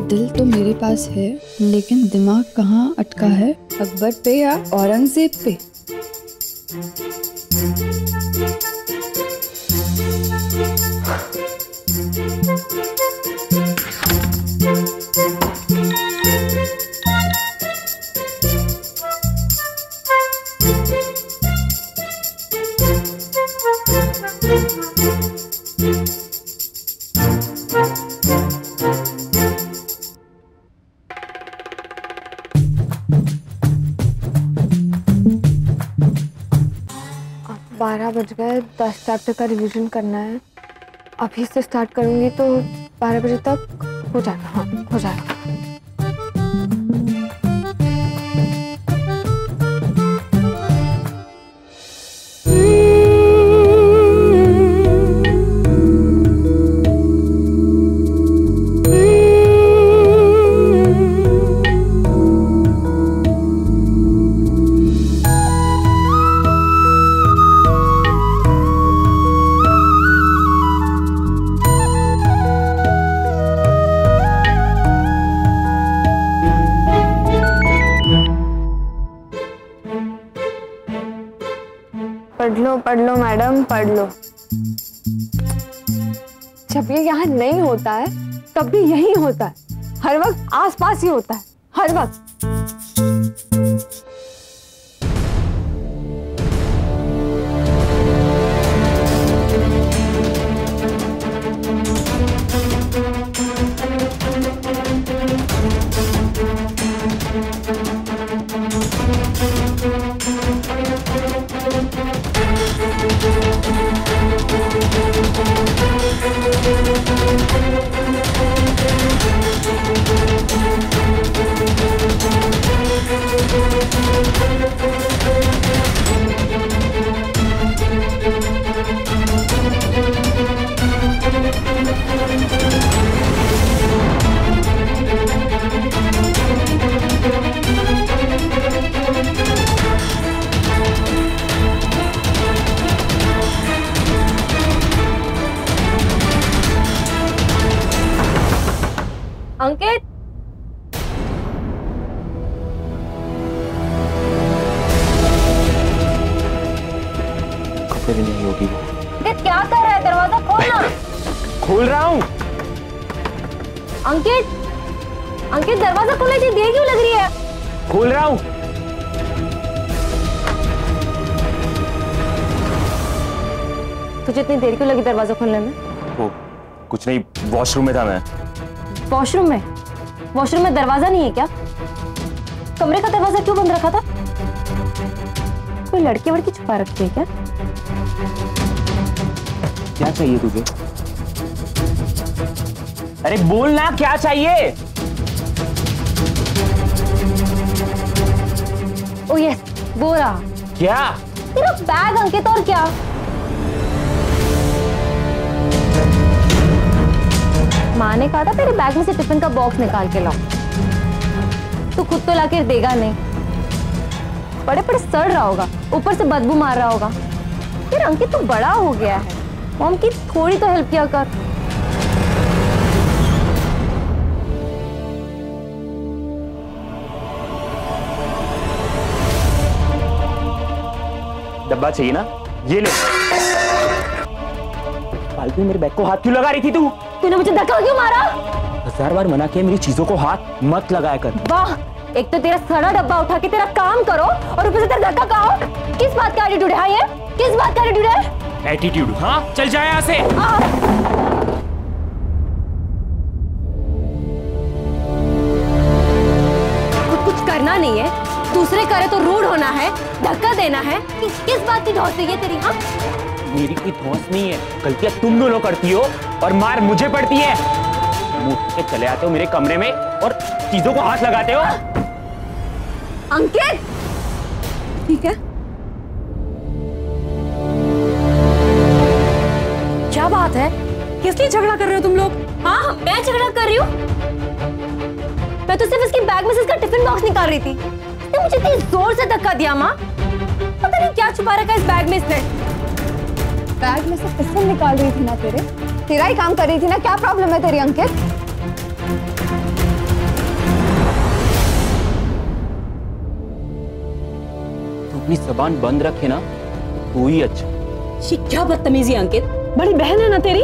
दिल तो मेरे पास है, लेकिन दिमाग कहाँ अटका है, अकबर पे या औरंगजेब पे। बज गए, 10 चैप्टर का रिवीजन करना है। अभी से स्टार्ट करूंगी तो 12 बजे तक हो जाएगा। हाँ, हो जाएगा। पढ़ लो मैडम, पढ़ लो। जब ये यहाँ नहीं होता है तब भी यही होता है, हर वक्त आसपास ही होता है, हर वक्त। अंकित, कभी नहीं होगी वो। अंकित क्या कर रहा है? दरवाजा खोलना। खोल रहा हूँ। अंकित, अंकित दरवाजा खोलने की देर क्यों लग रही है? खोल रहा हूँ। तुझे इतनी देर क्यों लगी दरवाजा खोलने में? वो कुछ नहीं, वॉशरूम में था मैं। वॉशरूम में? वॉशरूम में दरवाजा नहीं है क्या? कमरे का दरवाजा क्यों बंद रखा था? कोई लड़की वड़की छुपा रखी है क्या? क्या चाहिए तुझे? अरे बोल ना, क्या चाहिए? ओ यस, वो रहा। क्या? तेरा बैग अंकित, और क्या? माँ ने कहा था तेरे बैग में से टिफिन का बॉक्स निकाल के लाओ। तू खुद तो लाके देगा नहीं, बड़े बड़े सड़ रहा होगा, ऊपर से बदबू मार रहा होगा। फिर अंकित तो बड़ा हो गया है, मॉम की थोड़ी तो हेल्प किया कर। डब्बा चाहिए ना, ये ले। फालतू मेरे बैग को हाथ क्यों लगा रही थी तू? तूने मुझे धक्का क्यों मारा? 1000 बार मना किया मेरी चीजों को हाथ मत लगाया कर। वाह, एक तो तेरा सड़ा डब्बा उठा के तेरा काम करो और ऊपर से तेरा धक्का खाओ। किस बात का एटीट्यूड है ये? किस बात का एटीट्यूड है? एटीट्यूड? हाँ, चल जाए यहाँ से। कुछ करना नहीं है, दूसरे करे तो रूड होना है, धक्का देना है। किस बात की धौंस है ये तेरी? हाँ, मेरी कोई धौंस नहीं है, गलतियां तुम दोनों करती हो और मार मुझे पड़ती है। मुंह के चले आते हो मेरे कमरे में और चीजों को हाथ लगाते हो। अंकित, ठीक है, क्या बात है? किस लिए झगड़ा कर रहे हो तुम लोग? हाँ, मैं झगड़ा कर रही हूँ? मैं तो सिर्फ इसकी बैग में से इसका टिफिन बॉक्स निकाल रही थी। इसने मुझे इतनी जोर से धक्का दिया। माँ, पता नहीं क्या छुपा रखा है इस बैग में इसने। बैग में से टिफिन निकाल रही थी ना तेरा ही काम कर रही थी ना। क्या प्रॉब्लम है तेरी अंकित? तू अपनी जबान बंद रखे ना तो ही अच्छा। ये क्या बदतमीजी अंकित? बड़ी बहन है ना तेरी?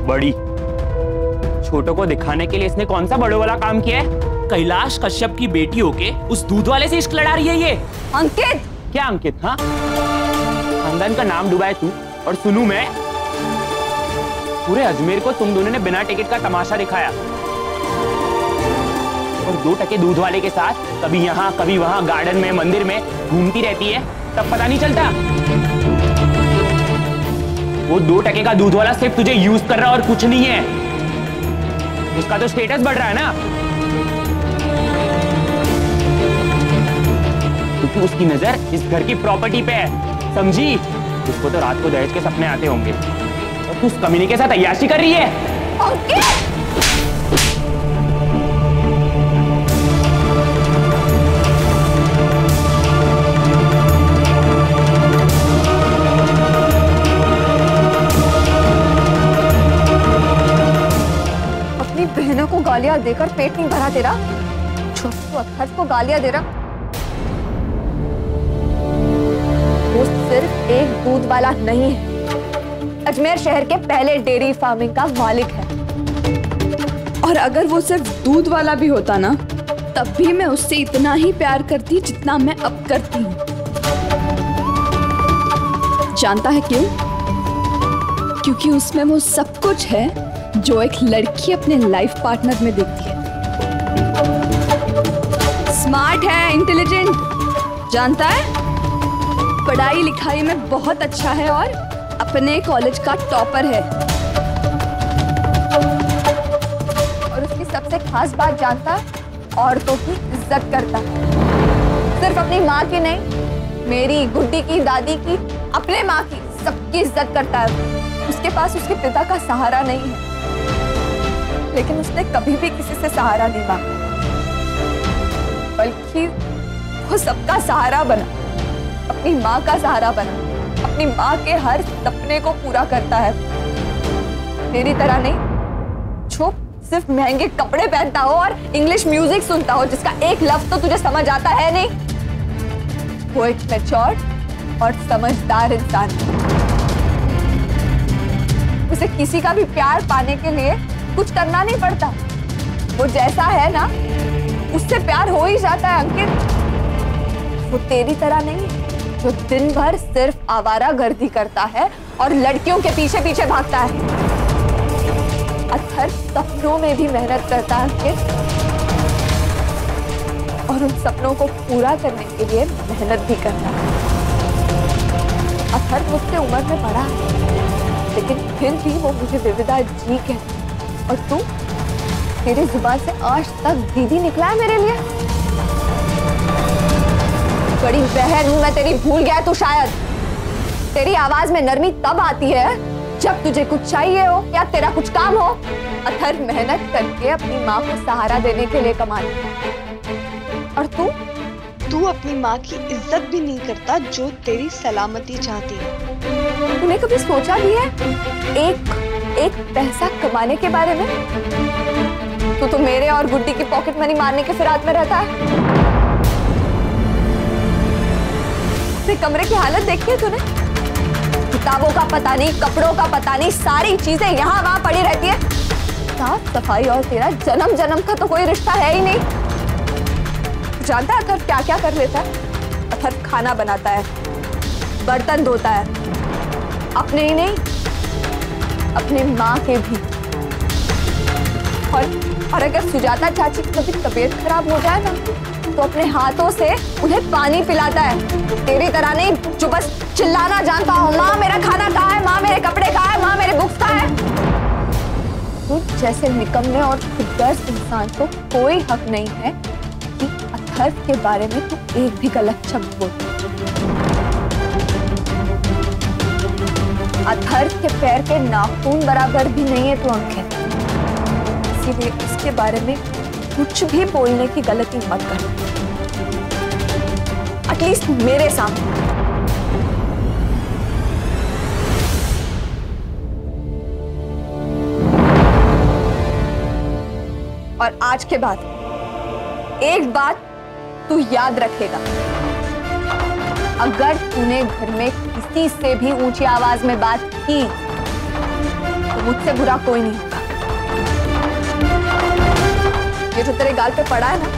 बड़ी? छोटों को दिखाने के लिए इसने कौन सा बड़ों वाला काम किया है? कैलाश कश्यप की बेटी होके उस दूध वाले से इश्क लड़ा रही है ये। अंकित! क्या अंकित? हाँ, खानदान का नाम डुबाए तू और सुनू मैं। पूरे अजमेर को तुम दोनों ने बिना टिकट का तमाशा दिखाया और 2 टके दूध वाले के साथ कभी यहाँ कभी वहाँ गार्डन में मंदिर में घूमती रहती है, तब पता नहीं चलता। वो 2 टके का दूध वाला सिर्फ तुझे यूज कर रहा और कुछ नहीं है। उसका तो स्टेटस बढ़ रहा है ना, क्योंकि उसकी नजर इस घर की प्रॉपर्टी पे है, समझी? उसको तो रात को दहेज के सपने आते होंगे और तू उस कमीने के साथ अय्याशी कर रही है। अपनी बहनों को गालियां देकर पेट नहीं भरा तेरा? छोटू अत्थर को गालियां दे रहा। वो सिर्फ एक दूध वाला नहीं है, अजमेर शहर के पहले डेयरी फार्मिंग का मालिक है। और अगर वो सिर्फ दूध वाला भी होता ना, तब भी मैं उससे इतना ही प्यार करती जितना मैं अब करती हूँ। जानता है क्यों? क्योंकि उसमें वो सब कुछ है जो एक लड़की अपने लाइफ पार्टनर में देखती है। स्मार्ट है, इंटेलिजेंट, जानता है, पढ़ाई लिखाई में बहुत अच्छा है और अपने कॉलेज का टॉपर है। और उसकी सबसे खास बात जानता, औरतों की इज्जत करता। सिर्फ अपनी माँ की नहीं, मेरी, गुड्डी की, दादी की, अपने माँ की, सबकी इज्जत करता है। उसके पास उसके पिता का सहारा नहीं है, लेकिन उसने कभी भी किसी से सहारा नहीं मांगा, बल्कि वो सबका सहारा बना, अपनी माँ का सहारा बना, अपनी माँ के हर सपने को पूरा करता है। मेरी तरह नहीं जो सिर्फ महंगे कपड़े पहनता हो और इंग्लिश म्यूजिक सुनता हो, जिसका एक लफ्ज तो तुझे समझ आता है नहीं। वो एक मैच्योर्ड और समझदार इंसान है। उसे किसी का भी प्यार पाने के लिए कुछ करना नहीं पड़ता। वो जैसा है ना, उससे प्यार हो ही जाता है अंकित। वो तेरी तरह नहीं जो दिन भर सिर्फ आवारागर्दी करता है और लड़कियों के पीछे पीछे भागता है। अत्थर सपनों में भी मेहनत करता है अंकित, और उन सपनों को पूरा करने के लिए मेहनत भी करता है। अत्थर मुझसे उम्र में बड़ा है, लेकिन फिर भी वो मुझे विविधा जी कहता है। और तू, तेरी जुबान से आज तक दीदी निकला है मेरे लिए। बड़ी बहन हूं मैं तेरी, भूल गया तू शायद। तेरी आवाज में नरमी तब आती है जब तुझे कुछ चाहिए हो या तेरा कुछ काम हो। अत्थर मेहनत करके अपनी माँ को सहारा देने के लिए कमाती, और तू अपनी माँ की इज्जत भी नहीं करता जो तेरी सलामती चाहती है। तूने कभी सोचा भी है एक पैसा कमाने के बारे में? तू तो मेरे और गुड्डी की पॉकेट मनी मारने के फिराक में रहता है। अपने कमरे की हालत देखी है तूने? किताबों का पता नहीं, कपड़ों का पता नहीं, सारी चीजें यहाँ वहां पड़ी रहती है। साफ सफाई और तेरा जन्म जन्म का तो कोई रिश्ता है ही नहीं। जानता है अथर्व क्या क्या कर लेता है? अथर्व खाना बनाता है, बर्तन धोता है, अपने ही नहीं अपने माँ के भी। और अगर सुजाता चाची की कभी तबीयत खराब हो जाए ना तो अपने हाथों से उन्हें पानी पिलाता है। तेरी तरह नहीं जो बस चिल्लाना जानता हो, माँ मेरा खाना कहाँ है, माँ मेरे कपड़े कहाँ है, माँ मेरे बुक्स कहाँ है। तुझ जैसे निकम्मे और खुदगर्ज इंसान को कोई हक नहीं है कि अथर्व के बारे में तू एक भी गलत शब्द बोल। अथर्व के पैर के नाखून बराबर भी नहीं है तू अंकित, इसीलिए उसके बारे में कुछ भी बोलने की गलती मत कर, एटलीस्ट मेरे सामने। और आज के बाद एक बात तू याद रखेगा, अगर तूने घर में किसी से भी ऊंची आवाज में बात की तो मुझसे बुरा कोई नहीं होगा। ये जो तेरे गाल पे पड़ा है ना,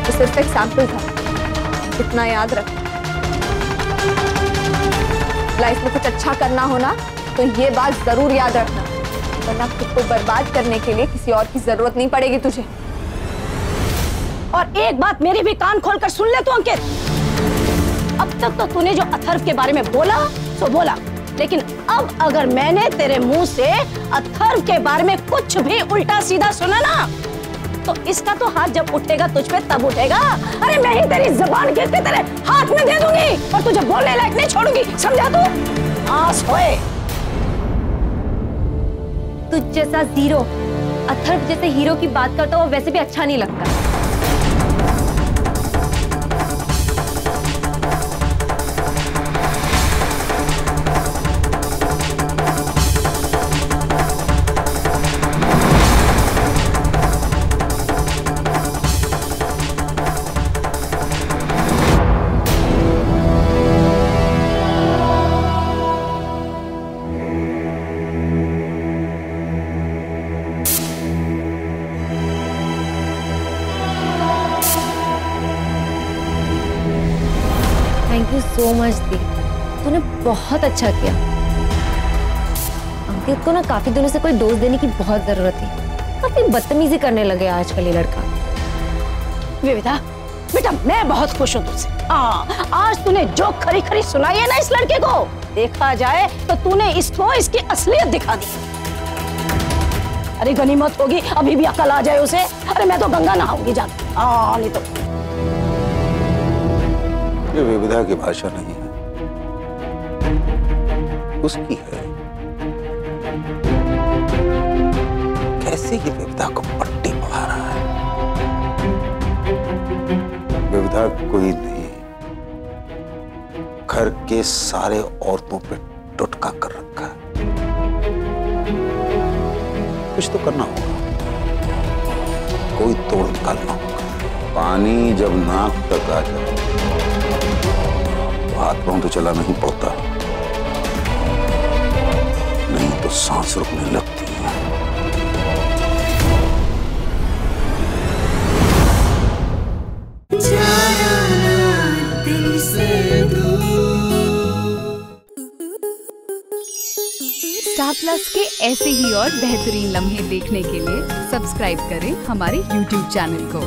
वो सिर्फ एक सैंपल था, इतना याद रख। लाइफ में कुछ अच्छा करना हो ना तो ये बात जरूर याद रखना, वरना खुद को बर्बाद करने के लिए किसी और की जरूरत नहीं पड़ेगी तुझे। और एक बात मेरी भी कान खोलकर सुन ले तू अंकित, अब तक तो तूने जो अथर्व के बारे में बोला सो बोला, लेकिन अब अगर मैंने तेरे मुंह से अथर्व के बारे में कुछ भी उल्टा सीधा सुना ना तो इसका तो हाथ जब उठेगा तुझ पे तब उठेगा। अरे मैं ही तेरी जुबान खींच के तेरे हाथ में दे दूंगी और तुझे बोलने लायक नहीं छोड़ूंगी, समझा तू? आस होए। तुझ जैसा जीरो अथर्व जैसे हीरो की बात करता वो वैसे भी अच्छा नहीं लगता। थैंक यू सो मच दी, तूने बहुत अच्छा किया। अंकित को ना काफी दिनों से कोई डोज देने की बहुत जरूरत थी, काफी बदतमीजी करने लगे आजकल ये लड़का। विविधा बेटा मैं बहुत खुश हूँ तुझसे। आज तूने जो खरी खरी सुनाई है ना इस लड़के को, देखा जाए तो तूने इसको इसकी असलियत दिखा दी। अरे गनीमत होगी अभी भी अकल आ जाए उसे। अरे मैं तो गंगा नहाऊंगी जा, नहीं तो। ये विविधा की भाषा नहीं है, उसकी है। कैसे ये विविधा को पट्टी पढ़ा रहा है? विविधा कोई नहीं, घर के सारे औरतों पे टुटका कर रखा है। कुछ तो करना होगा, कोई तोड़ निकालना होगा। पानी जब नाक तक आ जाए हाथ पांव तो चला नहीं पड़ता, नहीं तो सांस रुकने लगती है। स्टार प्लस के ऐसे ही और बेहतरीन लम्हे देखने के लिए सब्सक्राइब करें हमारे YouTube चैनल को।